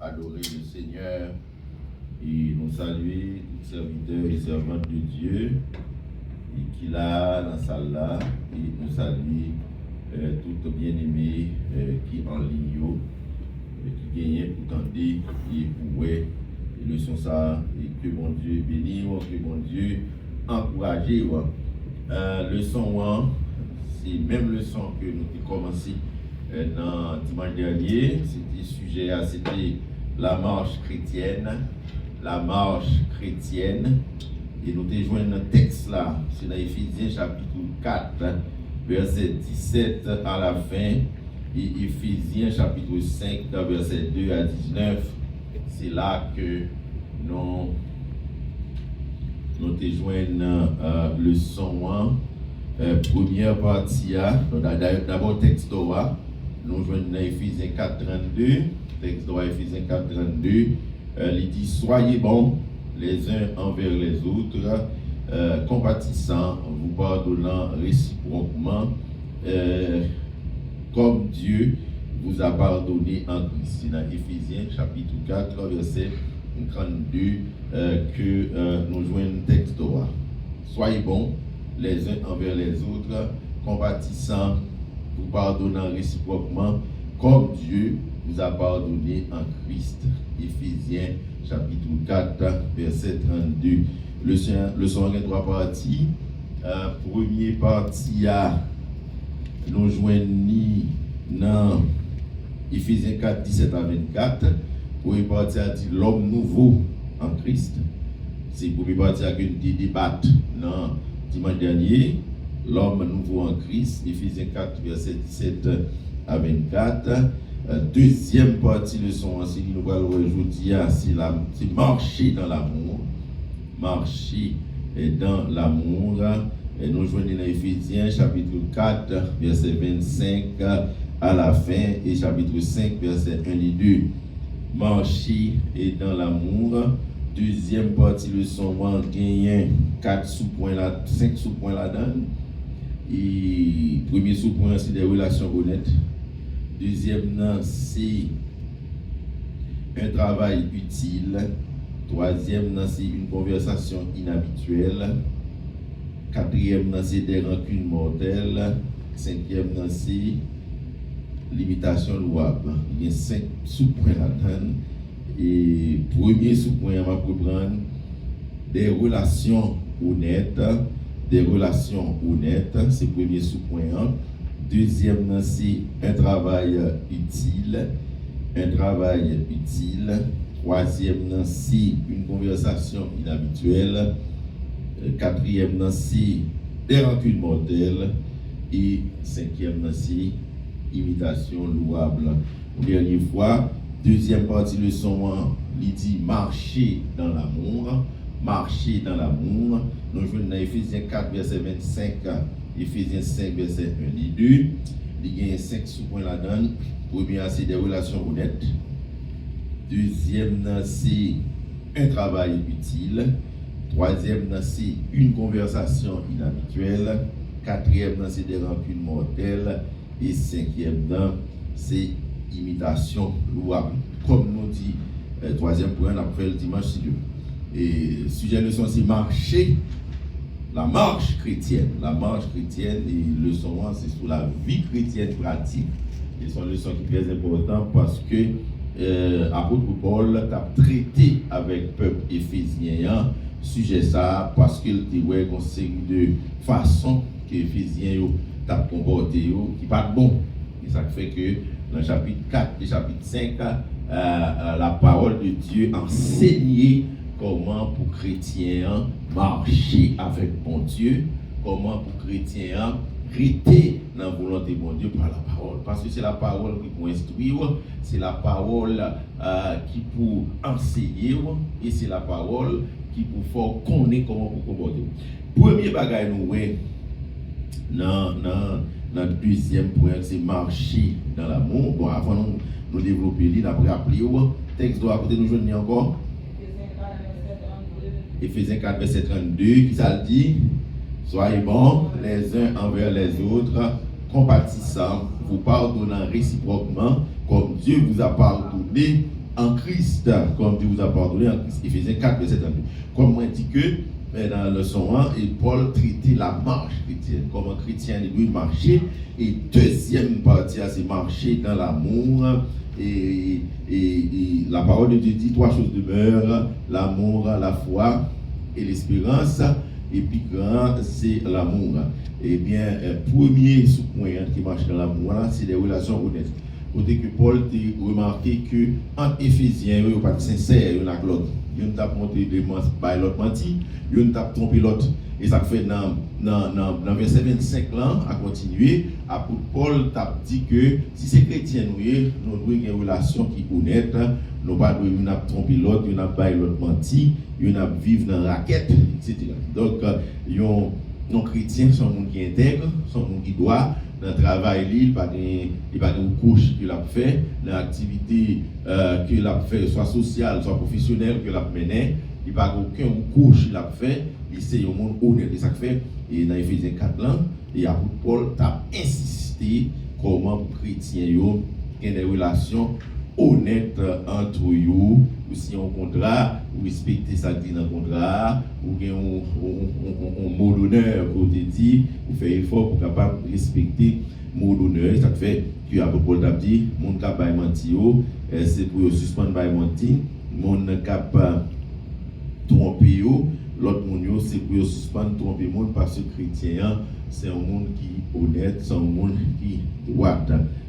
adorer le Seigneur et nous saluer tous serviteurs et servantes de Dieu et qui là dans la salle là et nous saluer tout bien-aimés qui en ligne qui gagnent pour tenter et pour ouais le son ça et que mon Dieu bénisse, que mon Dieu encourage. Le son c'est même le son que nous avons commencé dans dimanche dernier. C'était sujet à c'était la marche chrétienne. La marche chrétienne. Et nous avons joué un texte là, c'est dans Éphésiens chapitre 4, verset 17 à la fin, et Éphésiens chapitre 5, verset 2 à 19. C'est là que nous avons joué le son. Première partie, d'abord texte Torah, nous jouons dans Éphésiens 4.32, texte Torah Éphésiens 4.32, il dit soyez bons les uns envers les autres, compatissant, vous pardonnant réciproquement, comme Dieu vous a pardonné en Christ. C'est dans Éphésiens chapitre 4, verset 32 que nous jouons le texte Torah. Soyez bons les uns envers les autres, compatissant, vous pardonnant réciproquement, comme Dieu vous a pardonné en Christ. Éphésiens chapitre 4, verset 32. Le son en trois parties. Première partie, nous joignons dans Éphésiens 4, 17 à 24. Première partie a dit l'homme nouveau en Christ. C'est la première partie que nous débattons dans dimanche dernier, l'homme nouveau en Christ, Éphésiens 4, verset 17 à 24. Deuxième partie de son enseignement, nous allons aujourd'hui, c'est marcher dans l'amour. Marcher dans l'amour. Et nous joignons dans Éphésiens chapitre 4, verset 25 à la fin, et chapitre 5, verset 1 et 2. Marcher dans l'amour. Deuxième partie de son gagne 4 sous-points là, 5 sous-points là-dedans. Et premier sous-point c'est des relations honnêtes. Deuxième c'est un travail utile. Troisième c'est une conversation inhabituelle. Quatrième c'est des rancunes mortelles. Cinquième c'est l'imitation louable. Il y a 5 sous-points là-dedans. Et premier sous-point, on va prendre des relations honnêtes. Des relations honnêtes, c'est le premier sous-point. Deuxième, c'est un travail utile. Un travail utile. Troisième, c'est une conversation inhabituelle. Quatrième, c'est des rancunes mortelles. Et cinquième, c'est imitation louable. Dernière fois, deuxième partie de son il dit marcher dans l'amour. Marcher dans l'amour. Nous jouons dans Éphésiens 4, verset 25, Éphésiens 5, verset 1 et 2. Il y a 5 sous-points là-dedans. Premier, c'est des relations honnêtes. Deuxième, c'est un travail utile. Troisième, c'est une conversation inhabituelle. Quatrième, c'est des rancunes mortelles. Et cinquième, c'est imitation louable. Comme nous dit, troisième point, on a fait le dimanche si Dieu. Et sujet de leçon, c'est marcher, la marche chrétienne. La marche chrétienne, et leçon 1, c'est sur la vie chrétienne pratique. Et c'est une leçon qui est très importante parce que apôtre Paul a traité avec le peuple éphésien sujet ça parce qu'il était une série de façons que les Éphésiens ont comporté qui n'est pas bon. Et ça fait que dans le chapitre 4 et chapitre 5, la parole de Dieu enseignait comment pour chrétiens marcher avec bon Dieu, comment pour chrétiens rester dans la volonté de bon Dieu par la parole. Parce que c'est la parole qui peut instruire, c'est la parole qui peut enseigner, et c'est la parole qui peut faire connaître comment pour comporter. Premier bagage nous dans le deuxième point, c'est marcher dans l'amour. Bon, avant nous développer, nous avons appelé le texte doit côté nous joindre encore. Éphésiens 4, verset 32, qui ça dit soyez bons les uns envers les autres, compatissant, vous pardonnant réciproquement, comme Dieu vous a pardonné en Christ, comme Dieu vous a pardonné en Christ. Éphésiens 4, verset 32. Comme on dit que dans le leçon 1, et Paul traitait la marche chrétienne, comment chrétien doit marcher. Et deuxième partie, c'est marcher dans l'amour. Et la parole de Dieu dit 3 choses demeurent: l'amour, la foi et l'espérance. Et puis grand, c'est l'amour. Eh bien, premier sous-point qui marche dans l'amour, c'est les relations honnêtes. Côté que Paul a remarqué que entre Éphésiens, ils ne sont pas sincères l'un avec l'autre. Ils ne tapent monté de l'autre menti, ils ne tapent trompé l'autre. Et ça fait dans verset 25 là, à continuer, apôtre Paul t'a dit que si c'est chrétien, nous devons avoir une relation qui est honnête, nous ne devons pas tromper l'autre, nous ne devons pas l'autre menti, nous devons vivre dans la raquette, etc. Donc, nos chrétiens sont des gens qui intègrent, sont des gens qui doivent. Dans le travail, il n'y a pas de couche qu'il a fait, dans l'activité qu'il a fait, soit sociale, soit professionnelle, qu'il a menée, il n'y a pas aucun couche qu'il a fait, c'est un monde honnête. Et ça fait, et dans Éphésiens 4 ans, et apôtre Paul a insisté comment les chrétiens ont des relations honnêtes entre eux, ou si on contrat, ou respecter ça dit dans le contrat, ou bien un mot d'honneur pour te dire, ou faire effort pour capable respecter mot d'honneur. Ça fait que apôtre Paul a dit, mon cap by menti, c'est pour suspendre by menti, mon cap tromper l'autre monde c'est pour suspendre tromper monde parce que chrétien c'est un monde qui est honnête, c'est un monde qui est droit.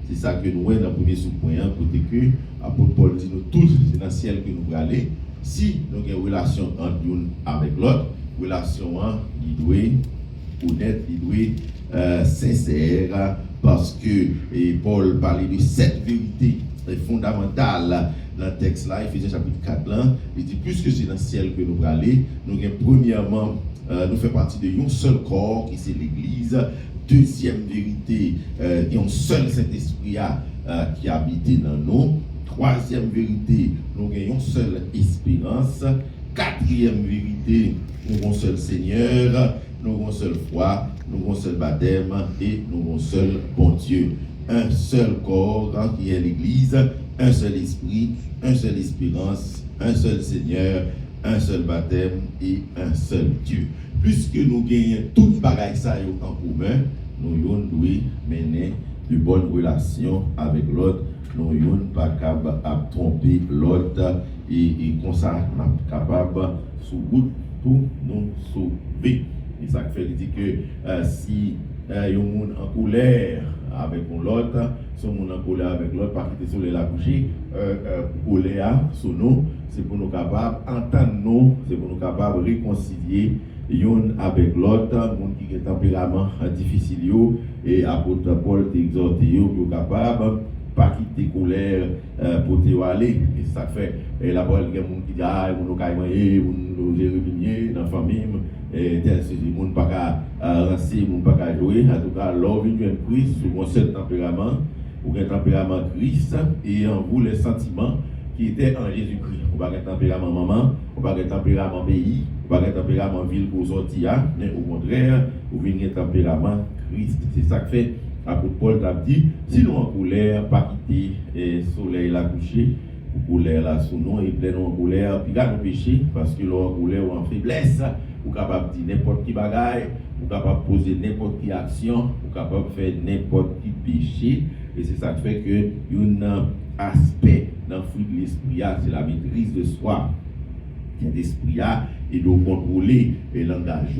C'est ça que nous voyons dans le premier sous-point, pour que l'apôtre Paul dit nous tous, c'est dans le ciel que nous voulons aller. Si nous avons une relation entre l'une avec l'autre, relation il doit être honnête, il doit être sincère, parce que Paul parlait de cette vérité fondamentale dans le texte là, Éphésiens chapitre 4 là, il dit plus que c'est dans le ciel que nous voulons aller, nous avons premièrement, nous faisons partie d'un seul corps qui c'est l'Église. Deuxième vérité, il y a un seul Saint-Esprit qui habite dans nous. Troisième vérité, nous avons une seule espérance. Quatrième vérité, nous avons un seul Seigneur, nous avons une seule foi, nous avons un seul baptême et nous avons un seul bon Dieu. Un seul corps qui est l'Église, un seul esprit, un seul espérance, un seul Seigneur, un seul baptême et un seul Dieu. Puisque nous gagnons toutes bagailles ça en commun, nous devons mener de bonnes relations avec l'autre. Nous ne sommes pas capables de tromper l'autre et comme ça, nous sommes capables sous route pour nous sauver. Et ça fait dire que si il y a un monde en colère avec l'autre, si on est en colère avec l'autre, pas quitter sur la coucher, colère sur nous, c'est pour nous capables d'entendre nous, c'est pour nous capables de réconcilier yon avec l'autre, monde qui a un tempérament difficile, et apôtre Paul t'exhorte pour capable pas quitter colère pour te aller. Et ça fait, et la parole il y a monde qui dit ah mon caille mon Jérémie dans famille et tel c'est monde pas lancer monde pas jouer. En tout cas l'homme vient de Christ sur un seul tempérament ou un tempérament Christ et en vous les sentiments qui étaient en Jésus-Christ. On pas un tempérament maman, on pas un tempérament pays, on pas un tempérament ville pour sortir, mais au contraire, vous venez un tempérament Christ. C'est ça que fait l'apôtre Paul t'a dit, si nous en colère, pas quitter le soleil la coucher, ou colère là sous nous, et plein en colère, puis garde nos péchés, parce que l'on en colère ou en faiblesse, ou capable de dire n'importe qui bagaille, ou capable de poser n'importe qui action, ou capable de faire n'importe qui péché, et c'est ça qui fait que un aspect dans le fruit de l'esprit, c'est la maîtrise de soi. L'esprit et de contrôler le langage,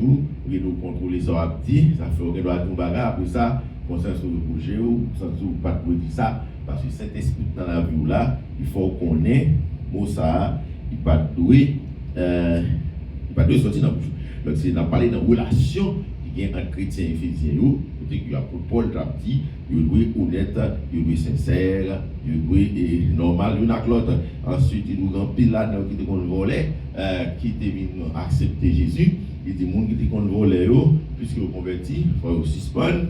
et de contrôler son actif, ça fait qu'on doit tout bagarre, pour ça, qu'on s'en soit reproché, sans pas de dire ça, parce que cet esprit dans la vie là, il faut qu'on ait, bon ça, il pas doué, sortir dans le bouche. Donc c'est dans parler de relation qui est entre chrétiens et éphésiens, côté que l'apôtre Paul t'a dit, il doit être honnête, il doit être sincère, il doit être normal l'un avec l'autre. Ensuite, il nous remplit là qui te volait, qui te venu accepter Jésus. Il dit, monde qui te volait, puisque vous converti, il faut suspendre,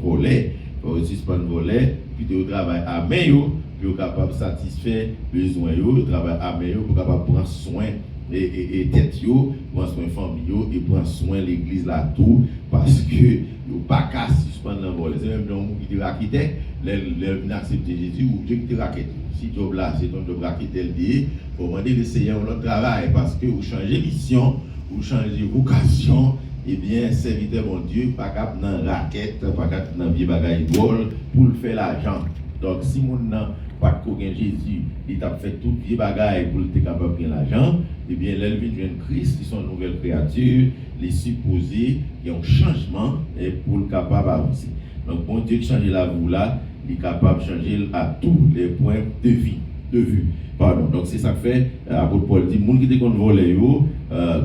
voler, il faut suspendre, voler, puis tu travailles à main, puis vous capable de satisfaire les besoins, vous travaillez à main, pour capable prendre soin et tête yo, prend soin famille yo et prend soin l'église là tout parce que yo pas qu'à suspendre l'envol. C'est même donc qui te raquette, les accepter Jésus ou Dieu qui te raquette. Si job là c'est ton job raquette le dit, faut demander d'essayer un autre travail parce que vous changez mission, vous changez vocation. Eh bien, serviteur mon Dieu, pas cap dans raquette, pas cap dans vieux bagaille drôle pour le faire l'argent. Donc si mon n'a pas de coquin Jésus, il a fait tout vieux bagaille pour être capable de prendre l'argent, eh bien, l'élevée de Christ, ils sont une nouvelle créature, les supposés, il y a un changement et pour le capable d'avancer. Donc, bon Dieu, changer la vie là, il est capable de changer à tous les points de vue. Pardon. Donc, c'est ça que fait, apôtre Paul dit, les gens qui te volé,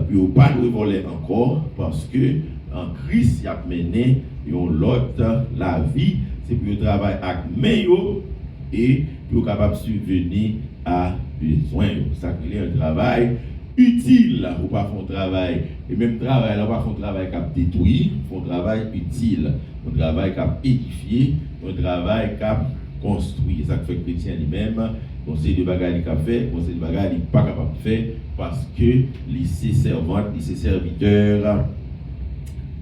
puis ils pas de voler encore, parce que en Christ, il a mené l'autre, la vie, c'est pour le travail avec meilleur et pour capable de subvenir à besoin. Ça crée un travail utile, ou pas font travail, et même travail, là, pas font travail qui a détruit, font travail utile, un travail qui a édifié, un travail qui a construit. Ça fait que le chrétien lui-même, conseil de bagaille qu'il a fait, conseil de bagaille qu'il n'est pas capable de faire, parce que lycée servante, lycée serviteur,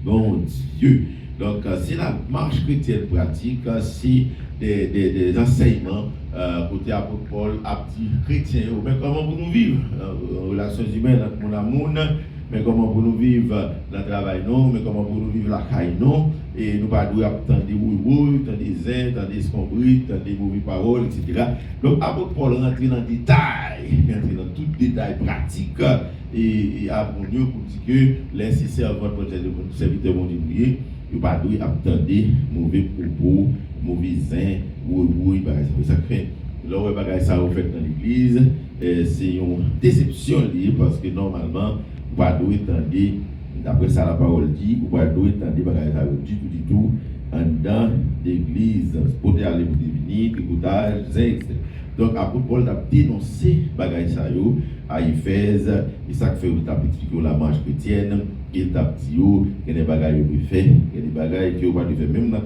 bon Dieu. Donc, c'est la marche chrétienne pratique, c'est des enseignements côté apôtre Paul, à petit chrétien, mais comment vous nous vivre en relations humaines entre mon amour, mais comment vous nous vivre dans le travail, non, mais comment vous nous vivre la caille, non, et nous pas douer attendre des oui, tant des zins, tant des escombris, tant des mauvaises paroles, etc. Donc, apôtre Paul rentre dans le détail, rentre dans tout détail pratique, et à mon Dieu pour dire que les servants pour le serviteur vont débrouiller. Il ne pas attendre mauvais propos, mauvais zins, oui, ça fait. Là où ça vous fait dans l'église, c'est une déception liée parce que normalement, vous ne pas attendre, d'après ça la parole dit, vous ne pas attendre ça du tout, en dedans l'église, pour aller pour devenir, écoutage, etc. Donc, apôtre Paul a dénoncé bagaille ça à Éphèse, et ça fait qu'il a expliqué la marche chrétienne, il a dit qu'il y a des bagailles qui fait, il y a des bagailles qui pas faire, même dans la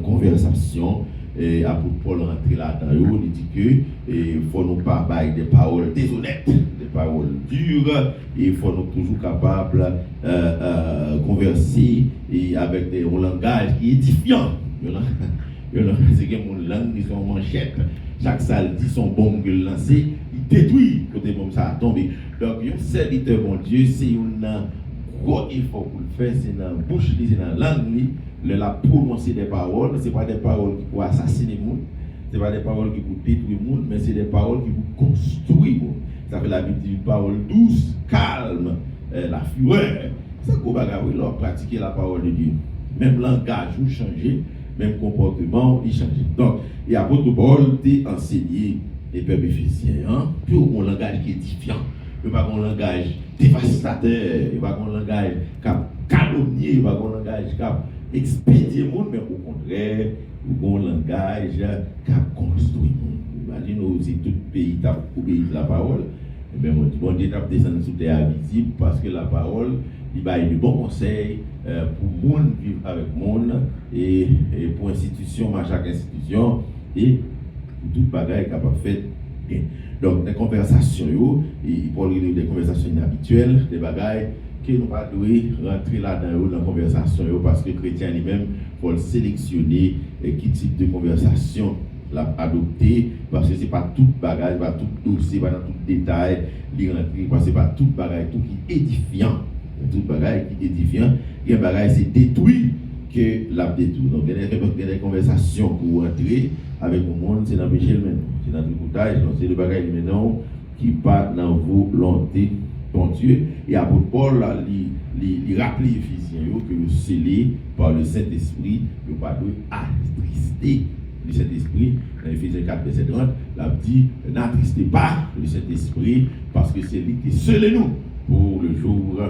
conversation, et apôtre Paul rentre là-dedans, il dit que il faut nous pas bailler des paroles déshonnêtes, des paroles dures, et il faut nous toujours capables de converser et avec un langage qui est édifiant. C'est que mon langue, ils sont manchettes. Chaque salle dit son bombe que lancé, il détruit côté bombe ça a tombé. Donc, un serviteur, mon Dieu, c'est un gros effort pour le faire, c'est dans la bouche, c'est dans la langue, la prononcer des paroles, ce n'est pas des paroles qui pour assassiner le monde, ce n'est pas des paroles qui pour détruire le monde, mais c'est des paroles qui pour construire le monde. Ça fait la Bible dit une parole douce, calme, la fureur. C'est qu'on va pratiquer la parole de Dieu. Même langage, vous changez. Même comportement, il change. Donc, et apôtre Paul t'a enseigné les peuples éphésiens, puis un langage qui est édifiant, il pas un langage dévastateur, il pas un langage qui a calomnié, il pas un langage qui a expédié le monde, mais au contraire, un langage qui a construit le monde. Imaginez si tout le pays t'a obéi à la parole, et bien, mon Dieu t'a descendu sous terre visible parce que la parole, il va y avoir de bons conseils pour le monde vivre avec le monde et pour l'institution, à chaque institution et pour toute bagaille capable de faire bien. Donc, des conversations, il parle des conversations inhabituelles, des bagailles que nous ne pas rentrer là-dedans dans la conversation parce que le chrétien lui-même faut sélectionner qui type de conversation l'adopter parce que ce n'est pas tout bagage, pas tout dossier, pas dans tout détail, parce que ce n'est pas tout bagage, tout qui est édifiant. Tout bagage qui est édifiant, il y a un bagage c'est détruit que l'a détruit. Donc, il y a des conversations pour entrer avec le monde, c'est dans Michel maintenant. C'est dans le boutage, donc c'est le bagage maintenant qui part dans vos volontés, ton Dieu. Et apôtre Paul, il rappelle les Éphésiens que vous scellez par le Saint-Esprit, le pardon attrister le Saint-Esprit. Dans Éphésiens 4, verset 30, il dit n'attristez pas le Saint-Esprit parce que c'est lui qui scelle nous pour le jour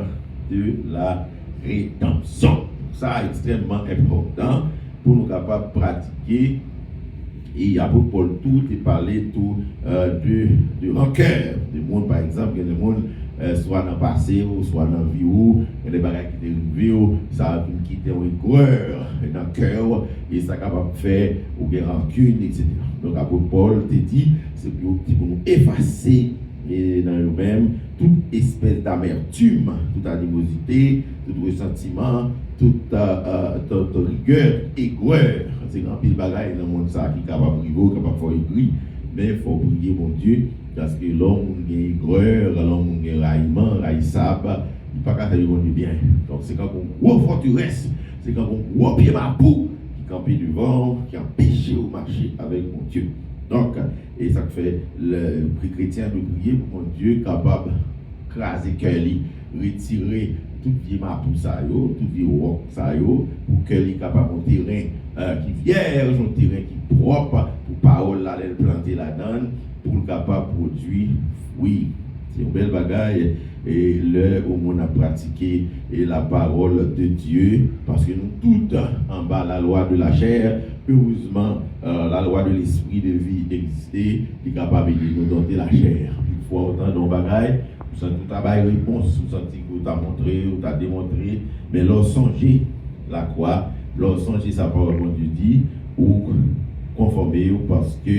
de la rédemption. Ça est extrêmement important pour nous capables de pratiquer. Et apôtre Paul tout est parlé tout de rancœur. Des monde par exemple, il y a des monde soit dans le passé ou soit dans la vie ou il y a des bagages qui dérivent, ça a quitter une aigreur dans le cœur et ça capable de faire ou des rancunes, etc. Donc apôtre Paul te dit, c'est pour nous effacer et dans eux-mêmes toute espèce d'amertume, toute animosité, tout ressentiment, toute rigueur, aigreur. C'est grand pile bagaille dans le monde ça qui est capable de priver, capable de faire écrit, mais il faut prier mon Dieu, parce que l'homme qui est aigreur, l'homme qui est raillement, raillissable, il n'est pas capable de faire du bien. Donc c'est quand on gros forteresse, c'est quand on gros pied ma boue, qui campe devant, qui empêche au marché avec mon Dieu. Donc, et ça fait le prix chrétien de prier pour mon Dieu capable de craser cœur, retirer toute vie mapou ça yo, toute vie rock ça yo, pour que les capable un terrain qui vierge, un terrain qui propre, pour parole là les planter là-dedans, pour le capable produire fruit. C'est une belle bagaille et le où on a pratiqué et la parole de Dieu parce que nous toutes en bas la loi de la chair, heureusement la loi de l'esprit de vie existait, qui est capable de nous donner la chair. Il faut autant de bagaille. Vous sentez tout à réponse, vous sentez que vous avez montré, vous avez démontré, mais lorsque songez la croix, lorsque songez sa parole, comme Dieu dit, ou conformez parce que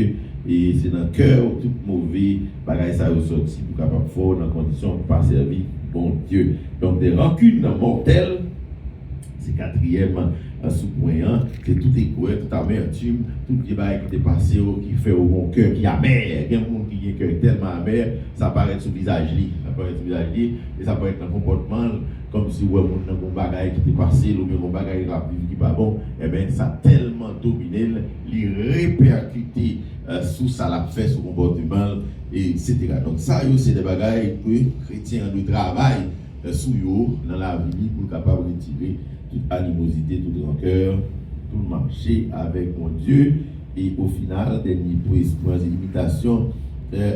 et c'est dans le cœur tout mauvais bagaille ça ressorti pour capable fort dans condition de pas servir bon Dieu. Donc des rancunes mortelles, c'est quatrième sous-point, c'est tout égoïsme, toute amertume, tout qui est passé, qui fait au bon cœur, qui est amer. Il y a des gens qui ont un cœur tellement amer, ça apparaît sur le visage, et ça apparaît dans le comportement, comme si on a un bagage qui est passé, ou bien un bagage qui n'est pas bon, et bien ça a tellement dominé, les répercuter sous ça l'a fait, sur le comportement, etc. Donc ça, c'est des bagages que les chrétiens doivent travailler sous eux dans la vie pour être capable de retirer toute animosité, toute rancœur, tout marcher avec mon Dieu. Et au final, dernier point de limitation,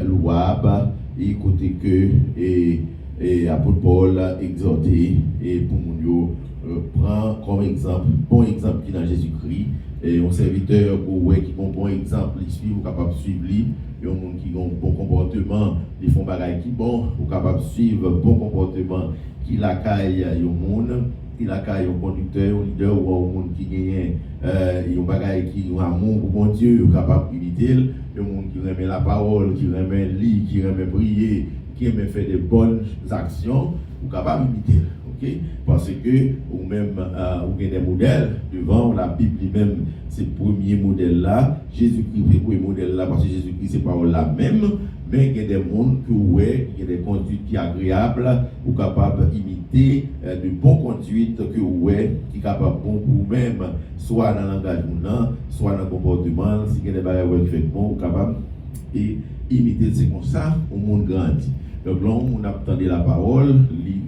louable, et côté que, et apôtre Paul exhorté, et pour mon Dieu, prend comme exemple, bon exemple qui est dans Jésus-Christ, et un serviteur qui a un bon exemple, il suit, ou capable de suivre lui, et un monde qui a un bon comportement, ils font bagaille qui bon, ou capable de suivre un bon comportement, qui l'accueille au monde. Il a un conducteur, un leader ou un monde qui gagne un bagage qui a un amour pour mon Dieu, capable d'imiter, un monde qui remet la parole, qui remet lire, qui remet prier, qui remet faire de bonnes actions, ou capable d'imiter. Okay? Parce que, ou même, vous avez des modèles devant, la Bible lui-même, c'est le premier modèle là, Jésus-Christ est le premier modèle là, parce que Jésus-Christ, c'est parole là même, mais il y a des mondes que ouais, il y a des conduites qui sont agréables, ou capables d'imiter de bonnes conduites que ouais, qui sont capables bon pour vous-même, soit dans l'engagement, soit dans le comportement, si il y a des barrières qui fait bon, ou capables d'imiter, c'est comme ça, au monde grandit. Donc là, on a entendu la parole,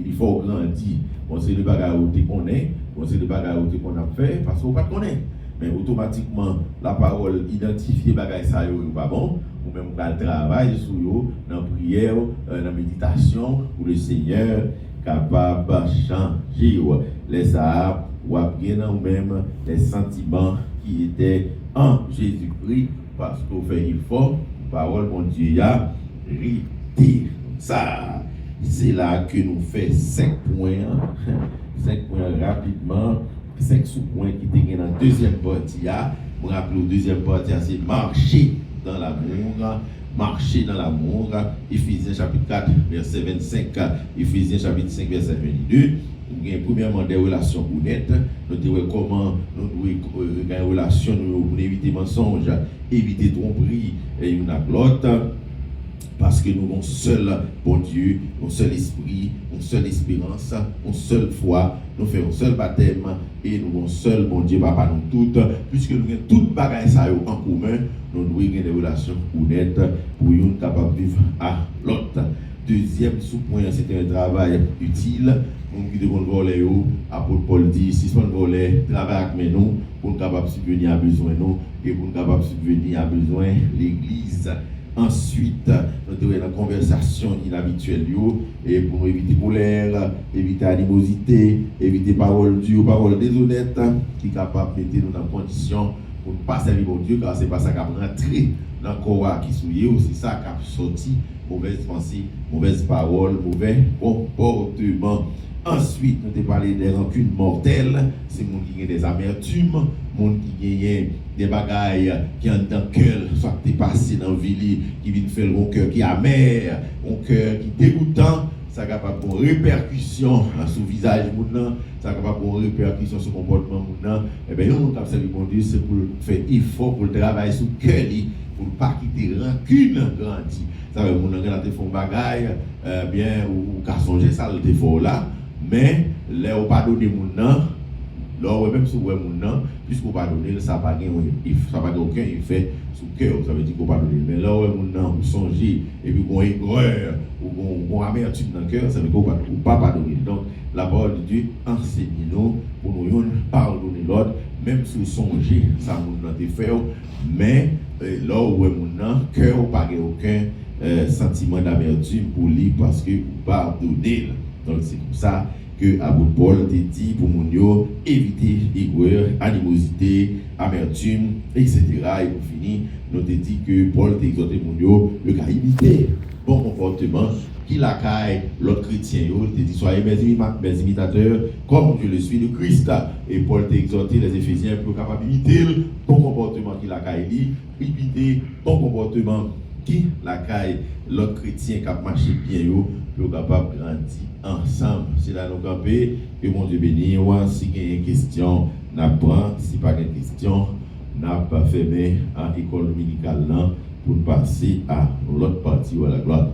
il faut grandir. On sait le bagage où tu connais, on sait le bagage où tu qu'on a fait, parce qu'on ne connaît pas. Mais automatiquement, la parole identifie les bagages ça ou pas bon, ou même dans le travail, dans la prière, dans la méditation, pour le Seigneur capable de changer. Les Sahab, ou bien nous-mêmes les sentiments qui étaient en Jésus-Christ, parce qu'on fait effort, la parole, mon Dieu, a rité. Ça, c'est là que nous faisons 5 points, 5 points rapidement, 5 sous-points qui étaient dans la deuxième partie. Pour rappeler, la deuxième partie, c'est marcher dans l'amour, marcher dans l'amour. Éphésiens chapitre 4, verset 25, Éphésiens chapitre 5, verset 22. Nous avons premièrement des relations honnêtes. Nous devons comment nous devons avoir une relation pour éviter mensonges, éviter tromperie et une avec l'autre. Parce que nous avons seul bon Dieu, un seul esprit, une seule espérance, une seule foi, nous faisons un seul baptême et nous avons seul bon Dieu, papa nous toutes, puisque nous avons toutes bagages ça en commun, nous devons avoir des relations honnêtes pour nous capables de vivre à l'autre. Deuxième sous-point, c'est un travail utile. Nous qui devons voler, apôtre Paul dit, si on voler, travail avec nous, pour nous capables de subvenir à besoin nous et pour nous capables de subvenir à besoin l'Église. Ensuite, nous devons dans la conversation inhabituelle et pour éviter colère, éviter animosité, éviter parole dure, parole déshonnête, qui est capable de mettre nous dans condition pour ne pas servir mon Dieu, car ce n'est pas ça qui a rentré dans le corps qui souillé, c'est ça qui a sorti mauvaise pensée, mauvaise parole, mauvais comportement. Ensuite, nous avons parlé des rancunes mortelles. C'est les gens qui ont des amertumes, les gens qui ont des bagailles qui ont dans le cœur, soit qui passé dans la vie, qui viennent faire un cœur qui est amer, un cœur qui est dégoûtant. Ça est capable de répercussion sur le visage de l'homme, ça est capable de répercussion sur le comportement de l'homme. Et bien, nous avons fait bon Dieu, c'est pour faire effort, pour travailler sur le cœur, pour ne pas quitter rancune grandie. Ça veut dire que nous avons fait un bagage, bien, ou qu'à songer ça, le défaut là. Mais là, on pas donné mon nom, là, même si on mon nom, puisqu'on pas donné, ça n'a pas aucun effet sur le cœur. Ça veut dire qu'on pas donné. Mais là, on mon nom, on songer, et puis on aigreur, ou on amertume dans le cœur, ça veut dire qu'on pas donné. Donc, la parole de Dieu enseigne-nous pour nous pardonner l'autre, même si on songer, ça mon nom est fait, mais là, où mon nom, cœur, on pas aucun sentiment d'amertume pour lui parce que vous pardonnez. Donc c'est comme ça que apôtre Paul te dit pour mon yo éviter aigreur, animosité, amertume, etc. Et pour finir, nous te dit que Paul t'exhorte mon yo le cas imiter bon comportement qui la caille l'autre chrétien yo te dit soyez mes imitateurs comme je le suis de Christ. Et Paul t'exhorte les Éphésiens pour capable imiter le bon comportement qui la caille dit, imiter bon comportement qui la caille l'autre chrétien qui a marché bien yo pour capable grandir ensemble. C'est là nous camper que mon Dieu bénisse. Si il y a une question, n'apprend. Si pas de question, n'a pas fermé à l'école dominicale pour passer à l'autre partie ou à la gloire.